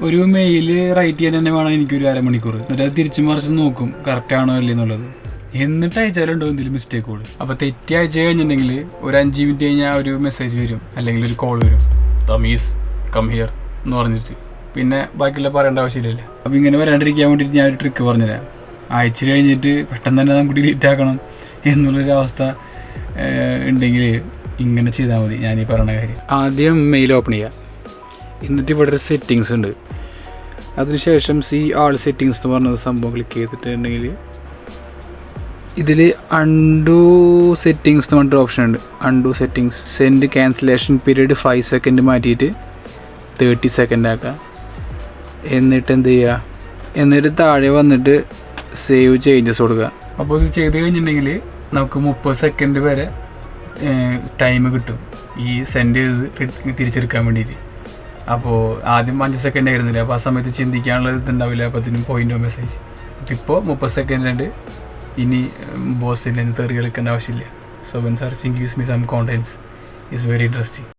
ഒരു mail right ചെയ്യാൻ തന്നെ വേണം എനിക്കൊരു അരമണിക്കൂർ. എന്നിട്ട് അത് തിരിച്ചു മറിച്ച് നോക്കും കറക്റ്റ് ആണോ അല്ലേ എന്നുള്ളത്. എന്നിട്ട് അയച്ചാലുണ്ടോ എന്തെങ്കിലും മിസ്റ്റേക്കുകൾ. അപ്പോൾ തെറ്റി അയച്ചു കഴിഞ്ഞിട്ടുണ്ടെങ്കിൽ ഒരു 5 മിനിറ്റ് കഴിഞ്ഞാൽ ഒരു മെസ്സേജ് വരും, അല്ലെങ്കിൽ ഒരു കോൾ വരും, തമീസ് കം ഹിയർ എന്ന് പറഞ്ഞിട്ട്. പിന്നെ ബാക്കിയുള്ള പറയേണ്ട ആവശ്യമില്ലല്ലോ. അപ്പോൾ ഇങ്ങനെ വരാണ്ടിരിക്കാൻ വേണ്ടിയിട്ട് ഞാൻ ഒരു ട്രിക്ക് പറഞ്ഞുതരാം. അയച്ചു കഴിഞ്ഞിട്ട് പെട്ടെന്ന് തന്നെ നമുക്ക് ഡിലീറ്റ് ആക്കണം എന്നുള്ളൊരു അവസ്ഥ ഉണ്ടെങ്കിൽ ഇങ്ങനെ ചെയ്താൽ മതി. ഞാനീ പറയുന്ന കാര്യം ആദ്യം മെയിൽ ഓപ്പൺ ചെയ്യുക. എന്നിട്ട് ഇവിടെ ഒരു സെറ്റിങ്സ് ഉണ്ട്. അതിനുശേഷം ആൾ സെറ്റിങ്സ് എന്ന് പറഞ്ഞ സംഭവം ക്ലിക്ക് ചെയ്തിട്ടുണ്ടെങ്കിൽ ഇതിൽ അൺഡു സെറ്റിങ്സ് എന്ന് പറഞ്ഞിട്ട് ഓപ്ഷൻ ഉണ്ട്. Undo settings send cancellation period 5 second മാറ്റിയിട്ട് 30 സെക്കൻഡ് ആക്കുക. എന്നിട്ട് എന്ത് ചെയ്യുക, എന്നിട്ട് താഴെ വന്നിട്ട് സേവ് ചേഞ്ചസ് കൊടുക്കുക. അപ്പോൾ ഇത് ചെയ്ത് കഴിഞ്ഞിട്ടുണ്ടെങ്കിൽ നമുക്ക് 30 സെക്കൻഡ് വരെ ടൈം കിട്ടും ഈ സെൻഡ് ചെയ്ത് തിരിച്ചെടുക്കാൻ വേണ്ടിയിട്ട്. അപ്പോൾ ആദ്യം 5 സെക്കൻഡ് ആയിരുന്നില്ല, അപ്പോൾ ആ സമയത്ത് ചിന്തിക്കാനുള്ള ഇതുണ്ടാവില്ല, അപ്പോൾ അതിനും പോയിൻ്റോ മെസ്സേജ്. ഇപ്പോൾ 30 സെക്കൻഡ് ഇനി ബോസിൻ്റെ തെറി കളിക്കേണ്ട ആവശ്യമില്ല. So when searching use me some contents is very interesting.